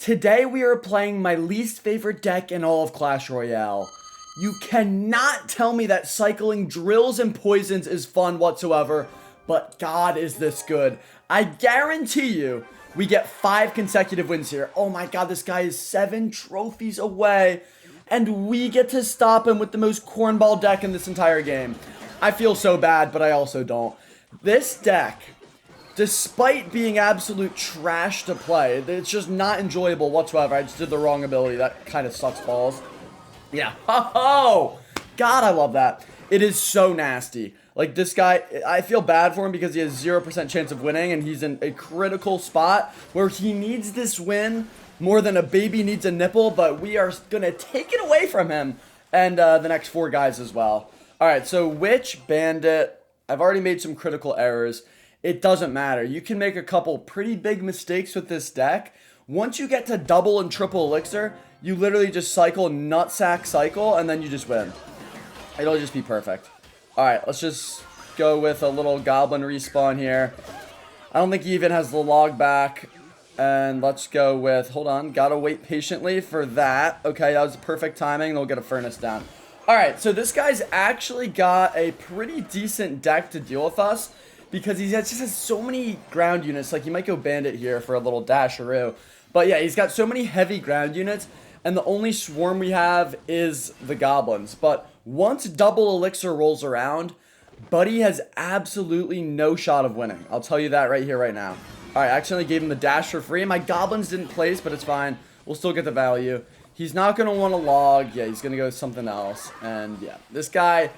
Today we are playing my least favorite deck in all of Clash Royale. You cannot tell me that cycling drills and poisons is fun whatsoever, but God is this good. I guarantee you we get 5 consecutive wins here. Oh my God, this guy is 7 trophies away, and we get to stop him with the most cornball deck in this entire game. I feel so bad, but I also don't. This deck, despite being absolute trash to play, it's just not enjoyable whatsoever. I just did the wrong ability. That kind of sucks balls. Yeah. Oh, God, I love that. It is so nasty. Like, this guy, I feel bad for him because he has 0% chance of winning, and he's in a critical spot where he needs this win more than a baby needs a nipple, but we are going to take it away from him and the next 4 guys as well. All right, so Witch, Bandit, I've already made some critical errors. It doesn't matter. You can make a couple pretty big mistakes with this deck. Once you get to double and triple elixir, you literally just cycle, nutsack cycle, and then you just win. It'll just be perfect. Alright, let's just go with a little goblin respawn here. I don't think he even has the log back. And let's go with, hold on, gotta wait patiently for that. Okay, that was perfect timing. They'll get a furnace down. Alright, so this guy's actually got a pretty decent deck to deal with us, because he just has so many ground units. Like, he might go bandit here for a little dasheroo. But yeah, he's got so many heavy ground units, and the only swarm we have is the goblins. But once double elixir rolls around, Buddy has absolutely no shot of winning. I'll tell you that right here, right now. Alright, I accidentally gave him the dash for free. My goblins didn't place, but it's fine. We'll still get the value. He's not going to want to log. Yeah, he's going to go with something else. And yeah, this guy,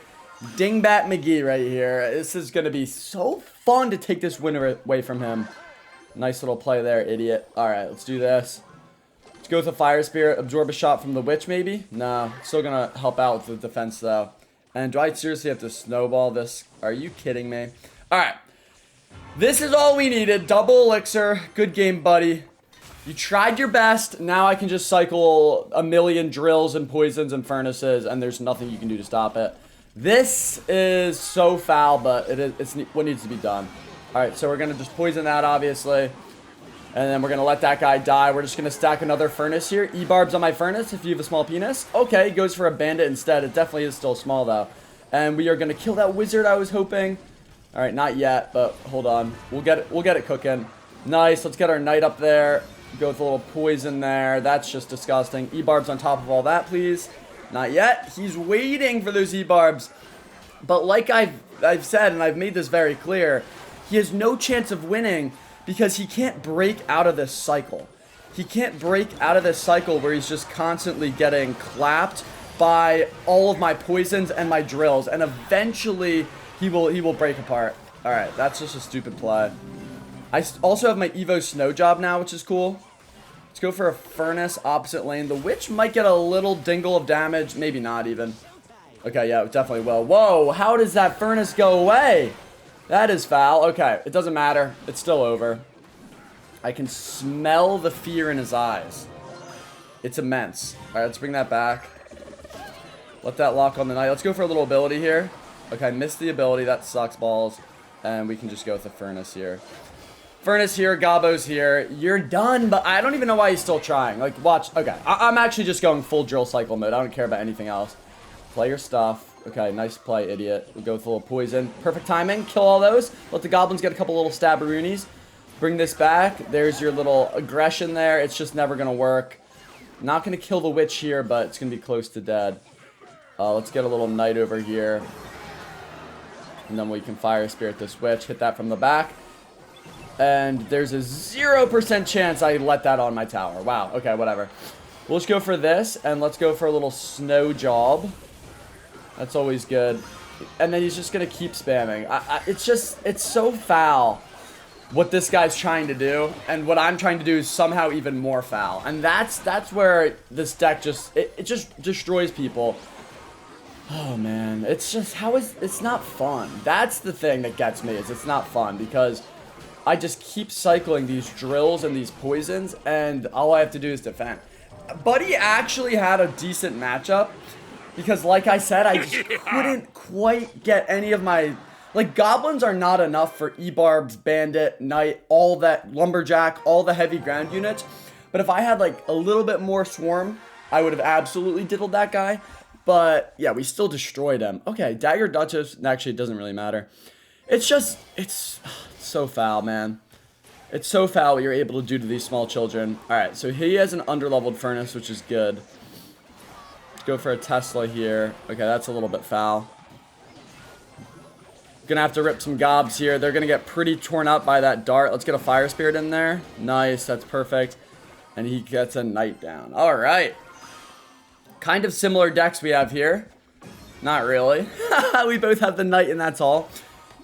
Dingbat McGee right here. This is going to be so fun to take this win away from him. Nice little play there, idiot. Alright, let's do this. Let's go with a Fire Spirit. Absorb a shot from the Witch, maybe? No, still going to help out with the defense, though. And do I seriously have to snowball this? Are you kidding me? Alright. This is all we needed. Double elixir. Good game, buddy. You tried your best. Now I can just cycle a million drills and poisons and furnaces, and there's nothing you can do to stop it. This is so foul, but it's what needs to be done. Alright, so we're going to just poison that, obviously. And then we're going to let that guy die. We're just going to stack another furnace here. E-barbs on my furnace if you have a small penis. Okay, goes for a bandit instead. It definitely is still small, though. And we are going to kill that wizard, I was hoping. Alright, not yet, but hold on. We'll get it cooking. Nice, let's get our knight up there. Go with a little poison there. That's just disgusting. E-barbs on top of all that, please. Not yet. He's waiting for those E-barbs. But like I've said, and I've made this very clear, he has no chance of winning because he can't break out of this cycle. He can't break out of this cycle where he's just constantly getting clapped by all of my poisons and my drills. And eventually, he will break apart. Alright, that's just a stupid play. I also have my Evo Snow Job now, which is cool. Let's go for a Furnace opposite lane. The Witch might get a little dingle of damage. Maybe not even. Okay, yeah, it definitely will. Whoa, how does that Furnace go away? That is foul. Okay, it doesn't matter. It's still over. I can smell the fear in his eyes. It's immense. Alright, let's bring that back. Let that lock on the knight. Let's go for a little ability here. Okay, I missed the ability. That sucks balls. And we can just go with the Furnace here. Furnace here, Gobbo's here. You're done, but I don't even know why he's still trying. Like, watch. Okay, I'm actually just going full drill cycle mode. I don't care about anything else. Play your stuff. Okay, nice play, idiot. We'll go with a little poison. Perfect timing. Kill all those. Let the goblins get a couple little stabberoonies. Bring this back. There's your little aggression there. It's just never going to work. Not going to kill the Witch here, but it's going to be close to dead. Let's get a little knight over here. And then we can Fire Spirit this Witch. Hit that from the back. And there's a 0% chance I let that on my tower. Wow. Okay, whatever. We'll just go for this. And let's go for a little Snow Job. That's always good. And then he's just going to keep spamming. It's so foul what this guy's trying to do. And what I'm trying to do is somehow even more foul. And that's where this deck just, it just destroys people. Oh, man. It's just, it's not fun. That's the thing that gets me, is it's not fun. Because I just keep cycling these drills and these poisons, and all I have to do is defend. Buddy actually had a decent matchup, because like I said, I just couldn't quite get any of my... Like, goblins are not enough for E-barbs, bandit, knight, all that, lumberjack, all the heavy ground units. But if I had like a little bit more swarm, I would have absolutely diddled that guy. But yeah, we still destroyed him. Okay, Dagger Duchess, actually it doesn't really matter. It's just, it's so foul, man. It's so foul what you're able to do to these small children. Alright, so he has an underleveled furnace, which is good. Let's go for a Tesla here. Okay, that's a little bit foul. Gonna have to rip some gobs here. They're gonna get pretty torn up by that dart. Let's get a Fire Spirit in there. Nice, that's perfect. And he gets a Knight down. Alright. Kind of similar decks we have here. Not really. We both have the Knight and that's all.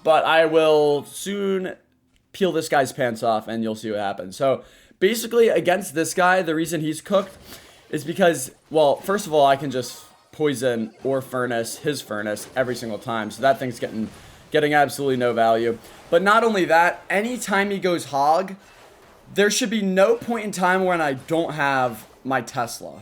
But I will soon peel this guy's pants off and you'll see what happens. So basically against this guy, the reason he's cooked is because, well, first of all, I can just poison or furnace his furnace every single time. So that thing's getting absolutely no value. But not only that, anytime he goes hog, there should be no point in time when I don't have my Tesla.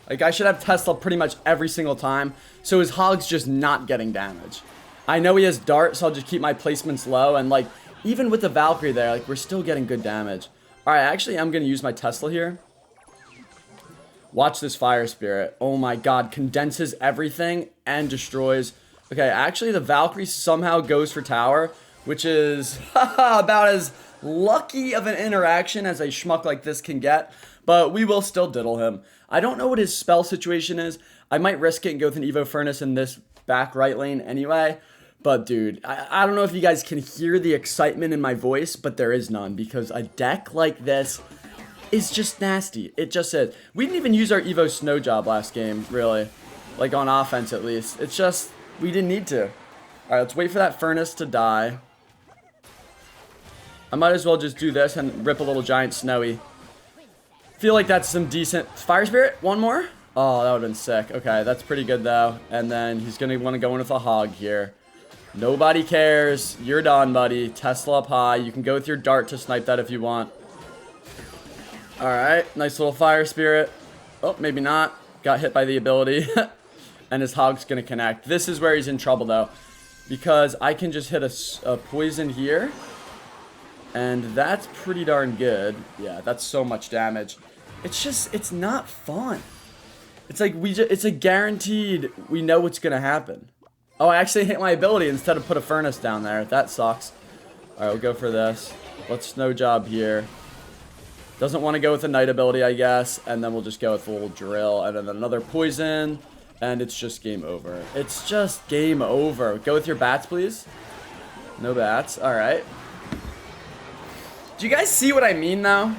Like, I should have Tesla pretty much every single time. So his hog's just not getting damage. I know he has dart, so I'll just keep my placements low. And, like, even with the Valkyrie there, like, we're still getting good damage. Alright, actually, I'm going to use my Tesla here. Watch this Fire Spirit. Oh my god, condenses everything and destroys. Okay, actually, the Valkyrie somehow goes for tower, which is about as lucky of an interaction as a schmuck like this can get. But we will still diddle him. I don't know what his spell situation is. I might risk it and go with an Evo Furnace in this back right lane anyway. But dude, I don't know if you guys can hear the excitement in my voice, but there is none because a deck like this is just nasty. It just is. We didn't even use our Evo Snow Job last game, really. Like on offense at least. It's just, we didn't need to. Alright, let's wait for that Furnace to die. I might as well just do this and rip a little Giant Snowy. Feel like that's some decent... Fire Spirit? One more? Oh, that would have been sick. Okay, that's pretty good though. And then he's going to want to go in with a hog here. Nobody cares. You're done, buddy. Tesla up high. You can go with your dart to snipe that if you want. Alright, nice little Fire Spirit. Oh, maybe not. Got hit by the ability. And his hog's going to connect. This is where he's in trouble though. Because I can just hit a poison here. And that's pretty darn good. Yeah, that's so much damage. It's just, it's not fun. It's like, it's a guaranteed, we know what's going to happen. Oh, I actually hit my ability instead of put a Furnace down there. That sucks. Alright, we'll go for this. Let's Snow Job here. Doesn't want to go with the Knight ability, I guess. And then we'll just go with a little Drill. And then another Poison. And it's just game over. It's just game over. Go with your bats, please. No bats. Alright. Do you guys see what I mean, though?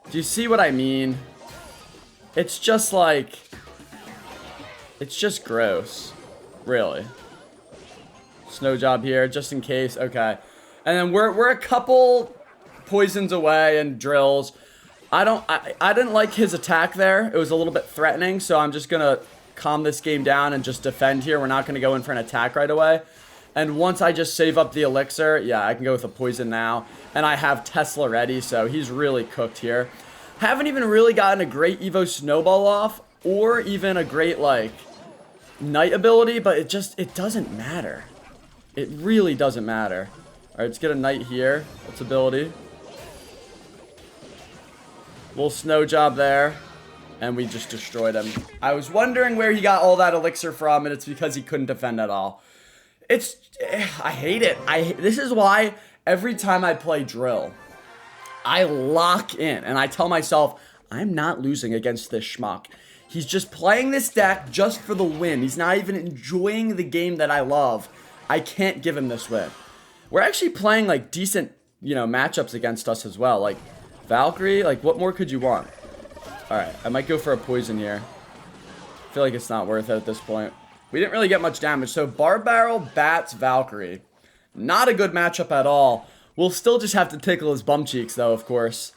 Do you see what I mean? It's just like... It's just gross. Really. Snow Job here, just in case. Okay. And then we're a couple poisons away and drills. I didn't like his attack there. It was a little bit threatening, so I'm just going to calm this game down and just defend here. We're not going to go in for an attack right away. And once I just save up the elixir, yeah, I can go with a poison now. And I have Tesla ready, so he's really cooked here. Haven't even really gotten a great Evo Snowball off, or even a great, like, Knight ability, but it doesn't matter. It really doesn't matter. Alright, let's get a Knight here. That's ability. Little Snow Job there. And we just destroyed him. I was wondering where he got all that elixir from, and it's because he couldn't defend at all. I hate it. This is why every time I play Drill, I lock in and I tell myself, I'm not losing against this schmuck. He's just playing this deck just for the win. He's not even enjoying the game that I love. I can't give him this win. We're actually playing like decent, you know, matchups against us as well. Like Valkyrie, like what more could you want? Alright, I might go for a poison here. I feel like it's not worth it at this point. We didn't really get much damage. So Barb Barrel, Bats, Valkyrie. Not a good matchup at all. We'll still just have to tickle his bum cheeks, though, of course.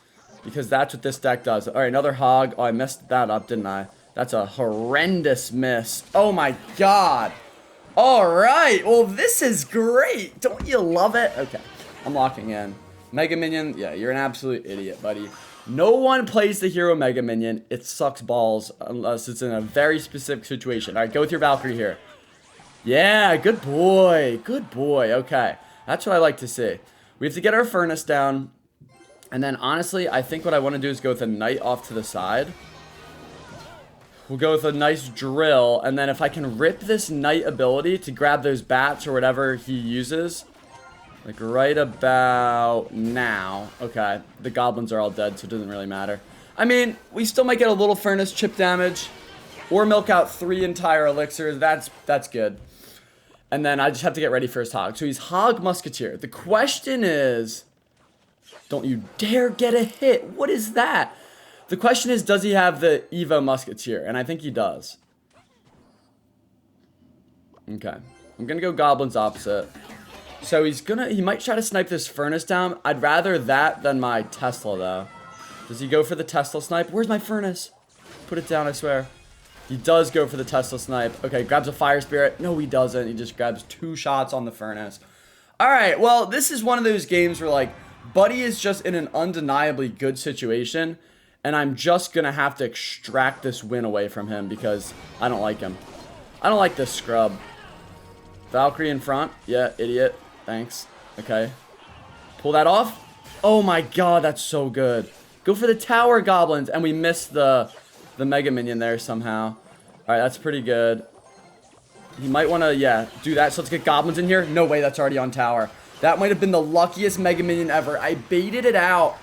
Because that's what this deck does. Alright, another hog. Oh, I messed that up, didn't I? That's a horrendous miss. Oh, my God. Alright. Well, this is great. Don't you love it? Okay. I'm locking in. Mega Minion. Yeah, you're an absolute idiot, buddy. No one plays the hero Mega Minion. It sucks balls unless it's in a very specific situation. Alright, go with your Valkyrie here. Yeah, good boy. Good boy. Okay. That's what I like to see. We have to get our furnace down. And then, honestly, I think what I want to do is go with a knight off to the side. We'll go with a nice drill. And then if I can rip this knight ability to grab those bats or whatever he uses. Like right about now. Okay, the goblins are all dead, so it doesn't really matter. I mean, we still might get a little furnace chip damage. Or milk out 3 entire elixirs. That's good. And then I just have to get ready for his hog. So he's hog musketeer. The question is... Don't you dare get a hit. What is that? The question is, does he have the Evo musketeer? And I think he does. Okay. I'm going to go goblins opposite. So he might try to snipe this furnace down. I'd rather that than my Tesla, though. Does he go for the Tesla snipe? Where's my furnace? Put it down, I swear. He does go for the Tesla snipe. Okay, grabs a fire spirit. No, he doesn't. He just grabs 2 shots on the furnace. All right, well, this is one of those games where, like, Buddy is just in an undeniably good situation, and I'm just going to have to extract this win away from him because I don't like him. I don't like this scrub. Valkyrie in front. Yeah, idiot. Thanks. Okay. Pull that off. Oh my god, that's so good. Go for the tower goblins, and we missed the mega minion there somehow. Alright, that's pretty good. He might want to, yeah, do that. So let's get goblins in here. No way, that's already on tower. That might have been the luckiest mega minion ever. I baited it out,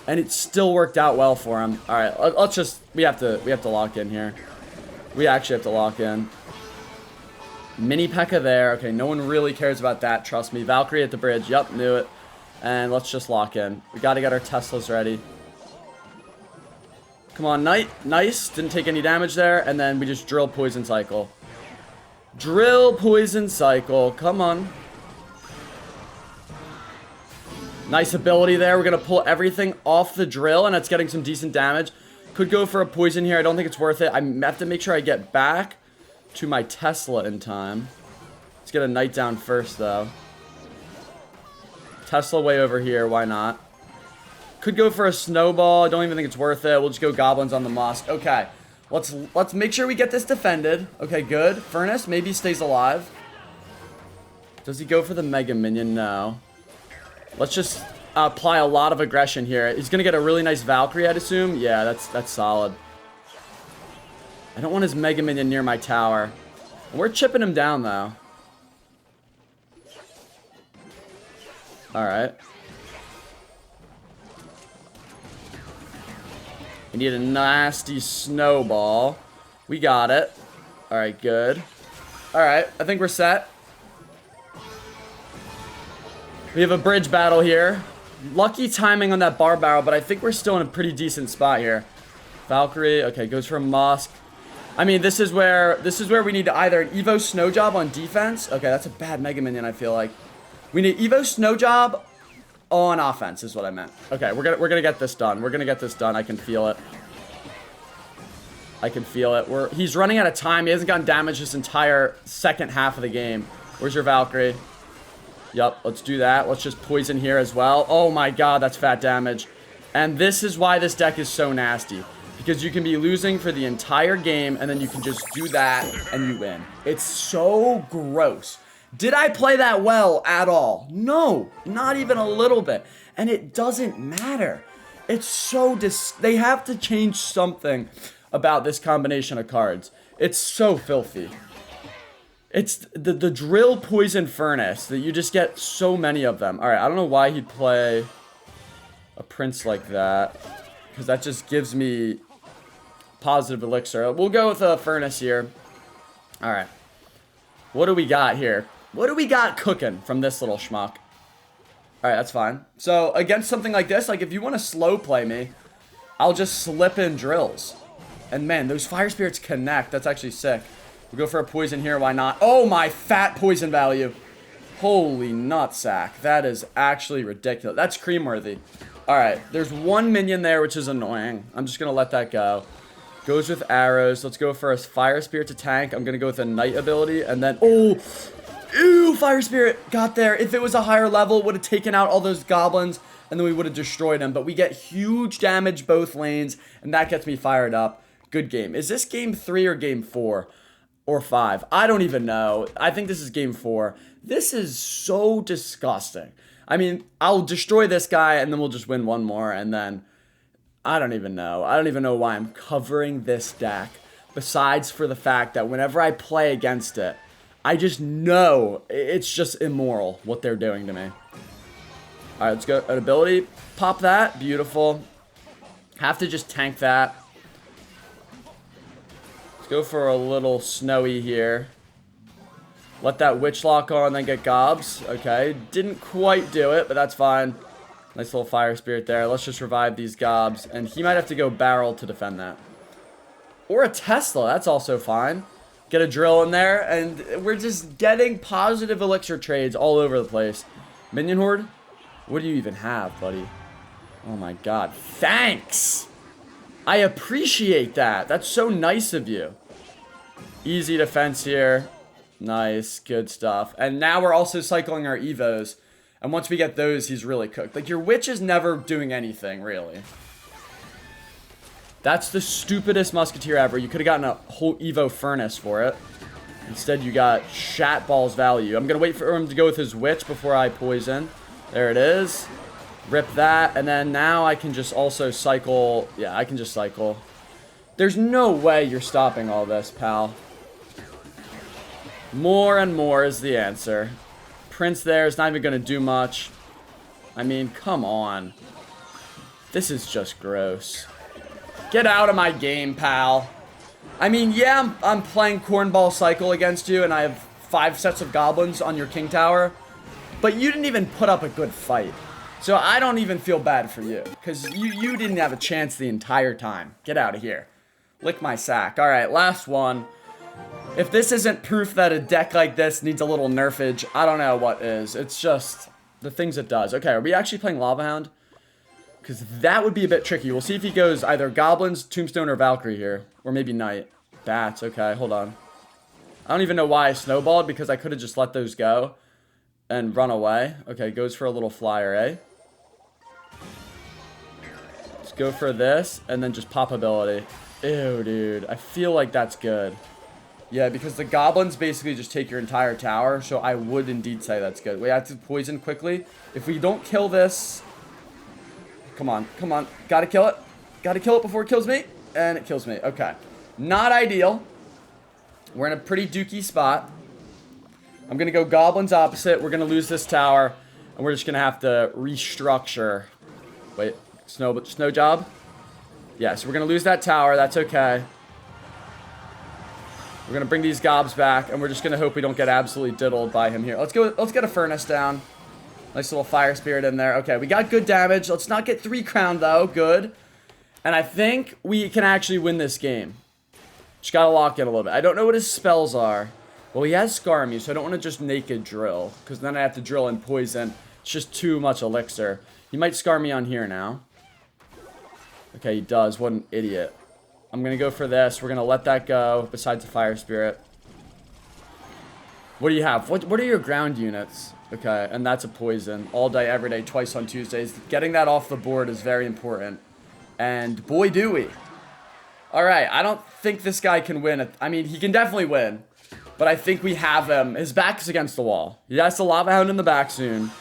and it still worked out well for him. All right, let's just we have to lock in here. We actually have to lock in. Mini P.E.K.K.A. there. Okay, no one really cares about that. Trust me. Valkyrie at the bridge. Yep, knew it. And let's just lock in. We got to get our Teslas ready. Come on, knight. Nice. Didn't take any damage there. And then we just drill poison cycle. Drill poison cycle. Come on. Nice ability there. We're going to pull everything off the drill, and it's getting some decent damage. Could go for a poison here. I don't think it's worth it. I have to make sure I get back to my Tesla in time. Let's get a knight down first, though. Tesla way over here. Why not? Could go for a snowball. I don't even think it's worth it. We'll just go goblins on the Musk. Okay. Let's make sure we get this defended. Okay, good. Furnace maybe stays alive. Does he go for the Mega Minion? No. Let's just apply a lot of aggression here. He's going to get a really nice Valkyrie, I'd assume. Yeah, that's solid. I don't want his Mega Minion near my tower. We're chipping him down, though. Alright. We need a nasty snowball. We got it. Alright, good. Alright, I think we're set. We have a bridge battle here. Lucky timing on that bar barrel, but I think we're still in a pretty decent spot here. Valkyrie, okay, goes for a Musk. I mean, this is where we need either an Evo Snow Job on defense. Okay, that's a bad Mega Minion, I feel like. We need Evo Snow Job on offense is what I meant. Okay, we're gonna get this done. We're gonna get this done. I can feel it. I can feel it. He's running out of time. He hasn't gotten damaged this entire second half of the game. Where's your Valkyrie? Yup, let's do that. Let's just poison here as well. Oh my god, that's fat damage. And this is why this deck is so nasty. Because you can be losing for the entire game, and then you can just do that, and you win. It's so gross. Did I play that well at all? No, not even a little bit. And it doesn't matter. It's so they have to change something about this combination of cards. It's so filthy. It's the drill poison furnace that you just get so many of them. All right, I don't know why he'd play a prince like that, because that just gives me positive elixir. We'll go with a furnace here. All right. What do we got here? What do we got cooking from this little schmuck? All right, that's fine. So against something like this, like if you want to slow play me, I'll just slip in drills. And man, those fire spirits connect. That's actually sick. We'll go for a poison here. Why not? Oh, my fat poison value. Holy nutsack. That is actually ridiculous. That's cream-worthy. All right. There's one minion there, which is annoying. I'm just going to let that go. Goes with arrows. Let's go for a fire spirit to tank. I'm going to go with a knight ability. And then, oh, ew, fire spirit got there. If it was a higher level, it would have taken out all those goblins, and then we would have destroyed them. But we get huge damage both lanes, and that gets me fired up. Good game. Is this game 3 or game 4? Or 5. I don't even know. I think this is game 4. This is so disgusting. I mean, I'll destroy this guy, and then we'll just win one more, and then... I don't even know. I don't even know why I'm covering this deck. Besides for the fact that whenever I play against it, I just know it's just immoral what they're doing to me. Alright, let's go. An ability. Pop that. Beautiful. Have to just tank that. Let's go for a little snowy here. Let that witch lock on, then get gobs. Okay. Didn't quite do it, but that's fine. Nice little fire spirit there. Let's just revive these gobs. And he might have to go barrel to defend that. Or a Tesla. That's also fine. Get a drill in there. And we're just getting positive elixir trades all over the place. Minion horde? What do you even have, buddy? Oh my god. Thanks! I appreciate that. That's so nice of you. Easy defense here. Nice. Good stuff. And now we're also cycling our Evos. And once we get those, he's really cooked. Like, your witch is never doing anything, really. That's the stupidest musketeer ever. You could have gotten a whole Evo furnace for it. Instead, you got shat balls value. I'm going to wait for him to go with his witch before I poison. There it is. Rip that. And then now I can just also cycle. Yeah, I can just cycle. There's no way you're stopping all this, pal. More and more is the answer. Prince there is not even going to do much. I mean, come on. This is just gross. Get out of my game, pal. I mean, yeah, I'm playing Cornball Cycle against you, and I have 5 sets of goblins on your king tower. But you didn't even put up a good fight. So I don't even feel bad for you. Because you didn't have a chance the entire time. Get out of here. Lick my sack. Alright, last one. If this isn't proof that a deck like this needs a little nerfage, I don't know what is. It's just the things it does. Okay, are we actually playing Lava Hound? Because that would be a bit tricky. We'll see if he goes either Goblins, Tombstone, or Valkyrie here. Or maybe Knight. Bats, okay, hold on. I don't even know why I snowballed, because I could have just let those go and run away. Okay, goes for a little flyer, eh? Let's go for this, and then just pop ability. Ew, dude. I feel like that's good. Yeah, because the goblins basically just take your entire tower, so I would indeed say that's good. We have to poison quickly. If we don't kill this... Come on, come on. Gotta kill it. Gotta kill it before it kills me. And it kills me. Okay. Not ideal. We're in a pretty dookie spot. I'm gonna go goblins opposite. We're gonna lose this tower. And we're just gonna have to restructure. Wait, snow job? Yeah, so we're gonna lose that tower. That's okay. We're going to bring these gobs back, and we're just going to hope we don't get absolutely diddled by him here. Let's get a furnace down. Nice little fire spirit in there. Okay, we got good damage. Let's not get 3 crown, though. Good. And I think we can actually win this game. Just got to lock in a little bit. I don't know what his spells are. Well, he has Scar Me, so I don't want to just naked drill, because then I have to drill and poison. It's just too much elixir. He might Scar Me on here now. Okay, he does. What an idiot. I'm going to go for this. We're going to let that go, besides the fire spirit. What do you have? What are your ground units? Okay, and that's a poison. All day, every day, twice on Tuesdays. Getting that off the board is very important. And boy, do we. Alright, I don't think this guy can win. I mean, he can definitely win. But I think we have him. His back is against the wall. He has the Lava Hound in the back soon.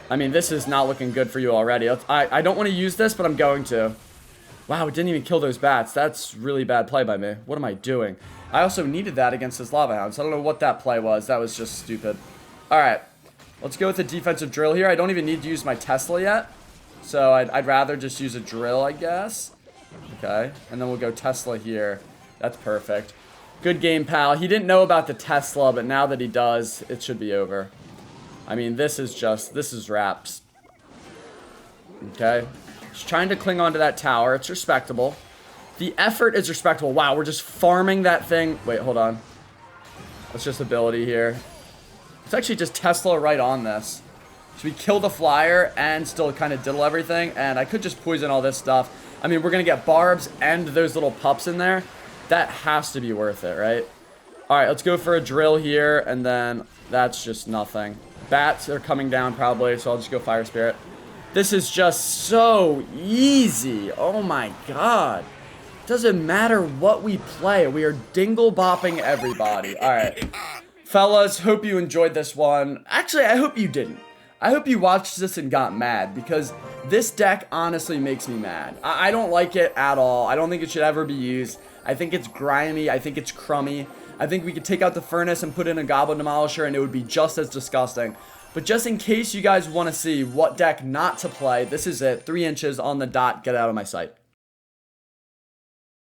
I mean, this is not looking good for you already. I don't want to use this, but I'm going to. Wow, it didn't even kill those bats. That's really bad play by me. What am I doing? I also needed that against his Lava Hound, so I don't know what that play was. That was just stupid. Alright, let's go with the defensive drill here. I don't even need to use my Tesla yet. So I'd rather just use a drill, I guess. Okay, and then we'll go Tesla here. That's perfect. Good game, pal. He didn't know about the Tesla, but now that he does, it should be over. I mean, this is wraps. Okay. Just trying to cling onto that tower. It's respectable. The effort is respectable. Wow, we're just farming that thing. Wait, hold on. That's just ability here. It's actually just Tesla right on this. So we kill the flyer and still kind of diddle everything. And I could just poison all this stuff. I mean, we're going to get barbs and those little pups in there. That has to be worth it, right? Alright, let's go for a drill here. And then that's just nothing. Bats are coming down probably, so I'll just go Fire Spirit. This is just so easy. Oh my god. Doesn't matter what we play. We are dingle bopping everybody. Alright. Fellas, hope you enjoyed this one. Actually, I hope you didn't. I hope you watched this and got mad, because this deck honestly makes me mad. I don't like it at all. I don't think it should ever be used. I think it's grimy. I think it's crummy. I think we could take out the furnace and put in a Goblin Demolisher and it would be just as disgusting. But just in case you guys want to see what deck not to play, this is it. 3 inches on the dot. Get out of my sight.